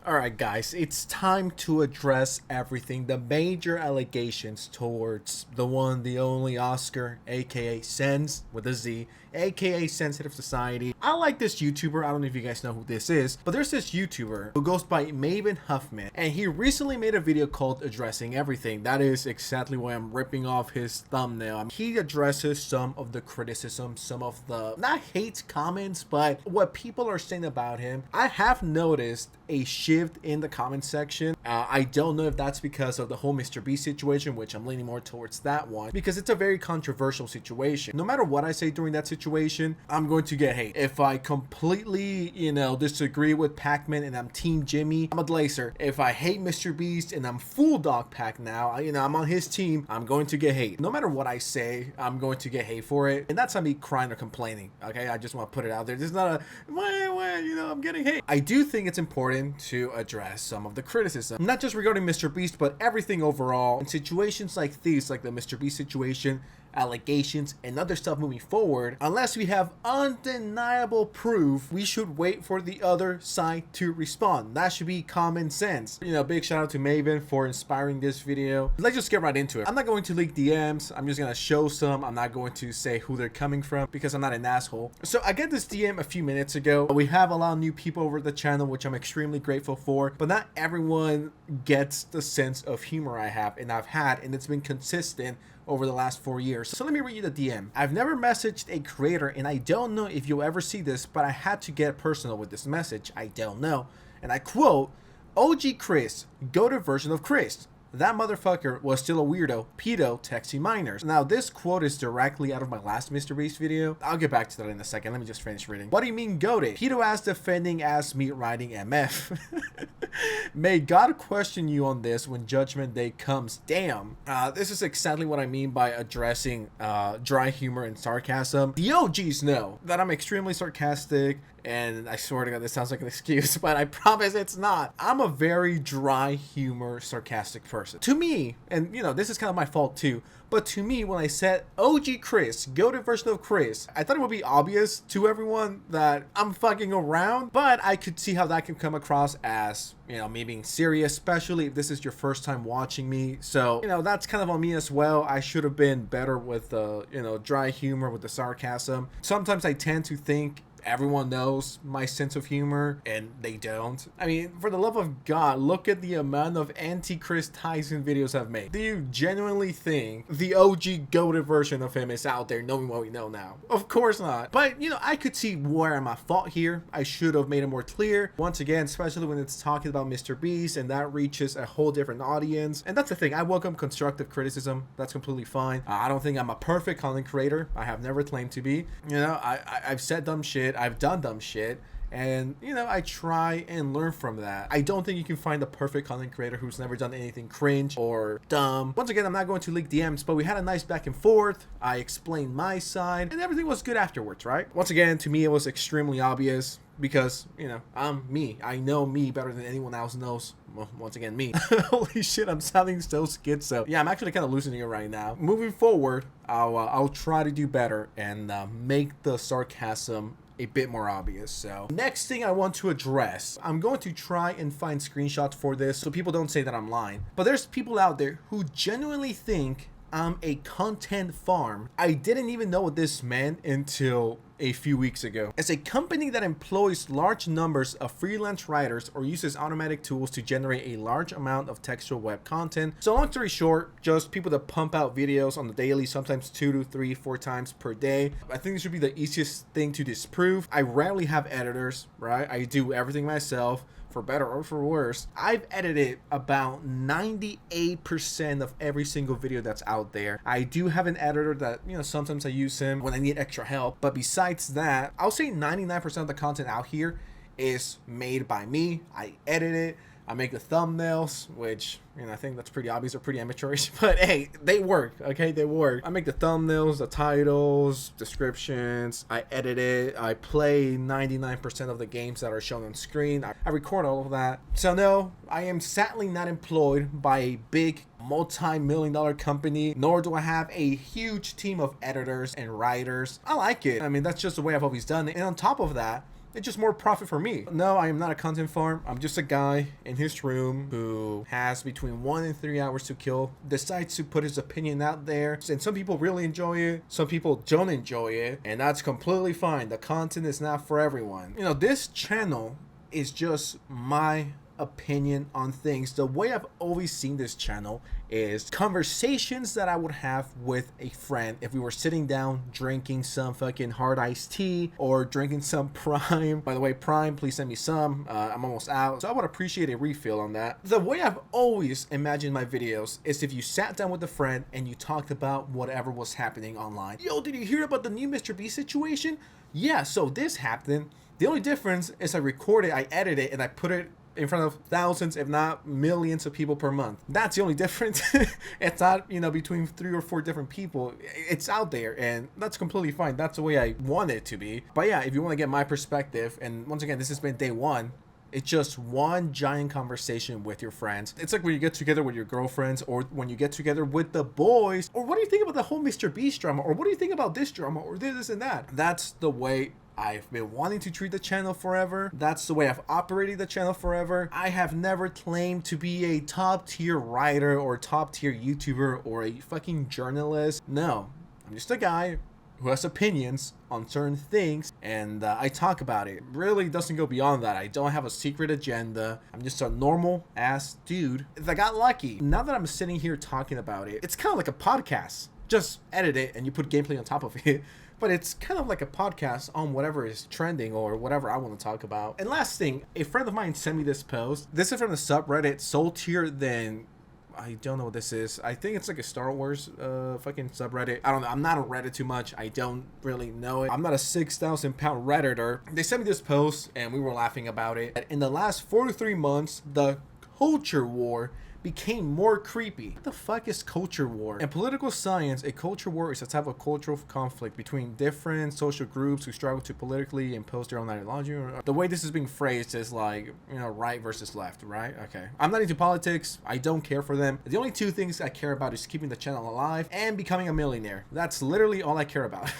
Alright guys, it's time to address everything, the major allegations towards the one, the only Oscar, aka Sens with a Z, aka Sensitive Society. I like this YouTuber, I don't know if you guys know who this is, but there's this YouTuber who goes by Maven Huffman, and he recently made a video called Addressing Everything. That is exactly why I'm ripping off his thumbnail. He addresses some of the criticism, some of the, not hate comments, but what people are saying about him. I have noticed a shift in the comment section. I don't know if that's because of the whole Mr. Beast situation, which I'm leaning more towards that one, because it's a very controversial situation. No matter what I say during that situation, I'm going to get hate. If I completely, disagree with Pac-Man and I'm Team Jimmy, I'm a Glazer. If I hate Mr. Beast and I'm full Dog Pack now, I'm on his team, I'm going to get hate. No matter what I say, I'm going to get hate for it. And that's not me crying or complaining, okay? I just want to put it out there. There's not I'm getting hate. I do think it's important to address some of the criticism, not just regarding Mr. Beast, but everything overall. In situations like these, like the Mr. Beast situation, allegations, and other stuff moving forward, unless we have undeniable proof, we should wait for the other side to respond. That should be common sense. Big shout out to Maven for inspiring this video. Let's just get right into it. I'm not going to leak DMs. I'm just gonna show some. I'm not going to say who they're coming from because I'm not an asshole. So I get this DM a few minutes ago. We have a lot of new people over the channel, which I'm extremely grateful for, but not everyone gets the sense of humor I have and I've had, and it's been consistent over the last 4 years. So let me read you the DM. I've never messaged a creator, and I don't know if you'll ever see this, but I had to get personal with this message. I don't know. And I quote, OG Chris, go-to version of Chris. That motherfucker was still a weirdo, pedo, texting minors. Now, this quote is directly out of my last Mr. Beast video. I'll get back to that in a second. Let me just finish reading. What do you mean goated? Pedo ass defending ass meat riding MF. May God question you on this when judgment day comes. Damn. This is exactly what I mean by addressing dry humor and sarcasm. The OGs know that I'm extremely sarcastic, and I swear to God, this sounds like an excuse, but I promise it's not. I'm a very dry humor, sarcastic person. To me, and this is kind of my fault too, but to me, when I said OG Chris, go-to version of Chris, I thought it would be obvious to everyone that I'm fucking around, but I could see how that can come across as, me being serious, especially if this is your first time watching me. So, that's kind of on me as well. I should have been better with the, dry humor, with the sarcasm. Sometimes I tend to think everyone knows my sense of humor, and they don't. I mean, for the love of God, look at the amount of anti-Chris Tyson videos I've made. Do you genuinely think the OG goated version of him is out there knowing what we know now? Of course not. But, I could see where I'm at fault here. I should have made it more clear. Once again, especially when it's talking about Mr. Beast, and that reaches a whole different audience. And that's the thing. I welcome constructive criticism. That's completely fine. I don't think I'm a perfect content creator. I have never claimed to be. I've said dumb shit. I've done dumb shit, and I try and learn from that. I don't think you can find a perfect content creator who's never done anything cringe or dumb. Once again, I'm not going to leak DMs, but we had a nice back and forth. I explained my side, and everything was good afterwards, right? Once again, to me, it was extremely obvious because, I'm me. I know me better than anyone else knows. Well, once again, me. Holy shit, I'm sounding so schizo. Yeah, I'm actually kind of losing it right now. Moving forward, I'll try to do better and make the sarcasm a bit more obvious. So next thing I want to address, I'm going to try and find screenshots for this so people don't say that I'm lying, but there's people out there who genuinely think I'm a content farm. I didn't even know what this meant until a few weeks ago. As a company that employs large numbers of freelance writers or uses automatic tools to generate a large amount of textual web content. So long story short, just people that pump out videos on the daily, sometimes 2 to 3, 4 times per day. I think this should be the easiest thing to disprove. I rarely have editors, right? I do everything myself. For better or for worse, I've edited about 98% of every single video that's out there. I do have an editor that, sometimes I use him when I need extra help. But besides that, I'll say 99% of the content out here is made by me. I edit it. I make the thumbnails, which, I think that's pretty obvious or pretty amateurish, but hey, they work, okay? They work. I make the thumbnails, the titles, descriptions, I edit it, I play 99% of the games that are shown on screen, I record all of that. So no, I am sadly not employed by a big multi-million-dollar company, nor do I have a huge team of editors and writers. I like it. I mean, that's just the way I've always done it. And on top of that, It's just more profit for me. No, I am not a content farm. I'm just a guy in his room who has between 1 and 3 hours to kill, decides to put his opinion out there, and some people really enjoy it, some people don't enjoy it, and that's completely fine. The content is not for everyone. You know, this channel is just my opinion on things. The way I've always seen this channel is conversations that I would have with a friend if we were sitting down drinking some fucking hard iced tea or drinking some Prime. By the way, Prime, please send me some. I'm almost out, so I would appreciate a refill on that. The way I've always imagined my videos is if you sat down with a friend and you talked about whatever was happening online. Yo, did you hear about the new Mr. Beast situation? Yeah, so this happened. The only difference is I record it, I edit it, and I put it in front of thousands, if not millions of people per month. That's the only difference. It's not, you know, between 3 or 4 different people. It's out there, and that's completely fine. That's the way I want it to be. But yeah, if you want to get my perspective, and once again, this has been day 1, it's just one giant conversation with your friends. It's like when you get together with your girlfriends, or when you get together with the boys, or what do you think about the whole Mr. Beast drama, or what do you think about this drama, or this and that. That's the way I've been wanting to treat the channel forever. That's the way I've operated the channel forever. I have never claimed to be a top tier writer or top tier YouTuber or a fucking journalist. No, I'm just a guy who has opinions on certain things, and I talk about it. Really doesn't go beyond that. I don't have a secret agenda. I'm just a normal ass dude that got lucky. Now that I'm sitting here talking about it, it's kind of like a podcast. Just edit it and you put gameplay on top of it. But it's kind of like a podcast on whatever is trending or whatever I want to talk about. And last thing, a friend of mine sent me this post. This is from the subreddit Saltier Than... I don't know what this is. I think it's like a Star Wars fucking subreddit. I don't know. I'm not on Reddit too much. I don't really know it. I'm not a 6,000 pound Redditor. They sent me this post and we were laughing about it. In the last 4 to 3 months, the culture war became more creepy. What the fuck is culture war? In political science, a culture war is a type of cultural conflict between different social groups who struggle to politically impose their own ideology. The way this is being phrased is like, you know, right versus left, right? Okay. I'm not into politics. I don't care for them. The only 2 things I care about is keeping the channel alive and becoming a millionaire. That's literally all I care about.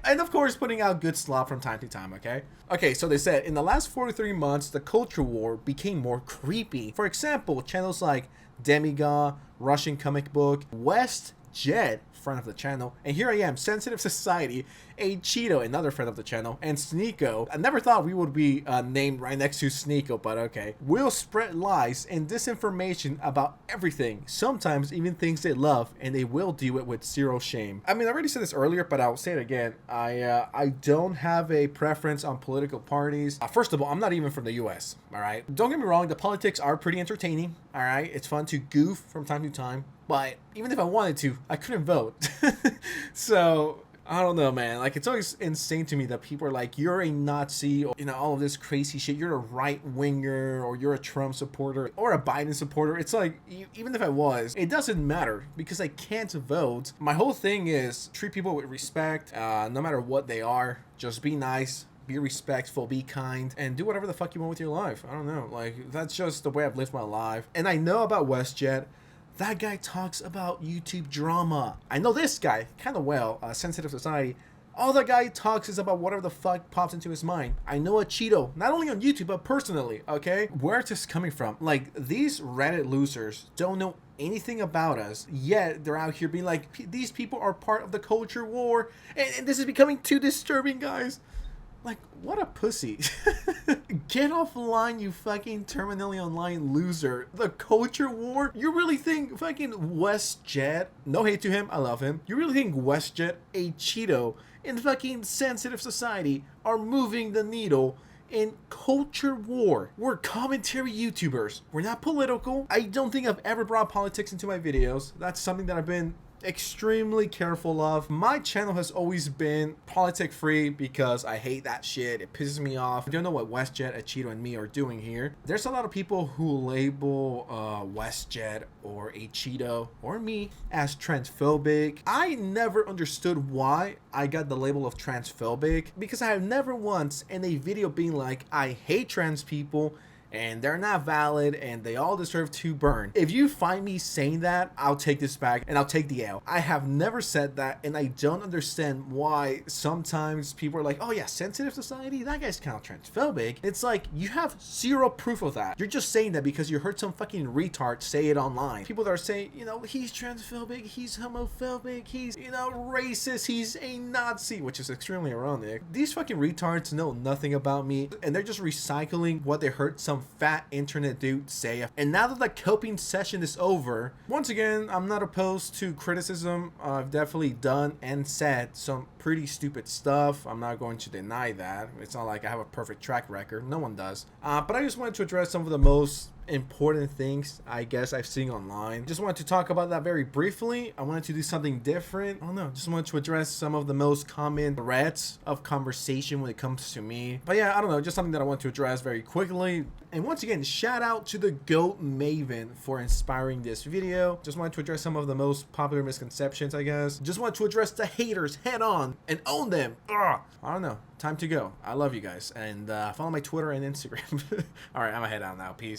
And of course, putting out good slop from time to time, okay? Okay, so they said, in the last 4 to 3 months, the culture war became more creepy. For example, channels like Demigod, Russian Comic Book, WestJet, friend of the channel, and here I am, Sensitive Society, a Cheeto, another friend of the channel, and Sneeko. I never thought we would be named right next to Sneeko, but okay. Will spread lies and disinformation about everything, sometimes even things they love, and they will do it with zero shame. I mean, I already said this earlier, but I'll say it again. I don't have a preference on political parties. First of all, I'm not even from the US, all right? Don't get me wrong, the politics are pretty entertaining, all right? It's fun to goof from time to time, but even if I wanted to, I couldn't vote. So I don't know, man. Like, it's always insane to me that people are like, you're a Nazi, or, you know, all of this crazy shit. You're a right winger, or you're a Trump supporter, or a Biden supporter. It's like, even if I was, it doesn't matter because I can't vote. My whole thing is treat people with respect, no matter what they are. Just be nice. Be respectful, be kind, and do whatever the fuck you want with your life. I don't know. Like, that's just the way I've lived my life. And I know about WestJet. That guy talks about YouTube drama. I know this guy kind of well, Sensitive Society. All that guy talks is about whatever the fuck pops into his mind. I know a Cheeto, not only on YouTube, but personally, okay? Where it's just coming from. Like, these Reddit losers don't know anything about us, yet they're out here being like, these people are part of the culture war, and this is becoming too disturbing, guys. Like, what a pussy. Get offline, you fucking terminally online loser. The culture war? You really think fucking WestJet, no hate to him, I love him. You really think WestJet, a Cheeto, and fucking Sensitive Society are moving the needle in culture war? We're commentary YouTubers. We're not political. I don't think I've ever brought politics into my videos. That's something that I've been extremely careful of. My channel has always been politic free because I hate that shit. It pisses me off. I don't know what WestJet, a Cheeto, and me are doing here. There's a lot of people who label WestJet or a Cheeto or me as transphobic. I never understood why I got the label of transphobic, because I have never once in a video been like, I hate trans people and they're not valid, and they all deserve to burn. If you find me saying that, I'll take this back and I'll take the L. I have never said that, and I don't understand why sometimes people are like, oh yeah, sensitive society, that guy's kind of transphobic. It's like, you have zero proof of that. You're just saying that because you heard some fucking retard say it online. People that are saying, you know, he's transphobic, he's homophobic, he's, you know, racist, he's a Nazi, which is extremely ironic. These fucking retards know nothing about me, and they're just recycling what they heard some fat internet dude say. And now that the coping session is over, once again, I'm not opposed to criticism. I've definitely done and said some pretty stupid stuff. I'm not going to deny that. It's not like I have a perfect track record. No one does. But I just wanted to address some of the most important things I guess I've seen online. Just wanted to talk about that very briefly. I wanted to do something different. I don't know, just wanted to address some of the most common threads of conversation when it comes to me. But yeah, I don't know, just something that I want to address very quickly. And once again, shout out to the GOAT Maven for inspiring this video. Just wanted to address some of the most popular misconceptions, I guess. Just wanted to address the haters head on and own them. Ugh. I don't know, time to go. I love you guys, and follow my Twitter and Instagram. All right, I'm gonna head out now. Peace.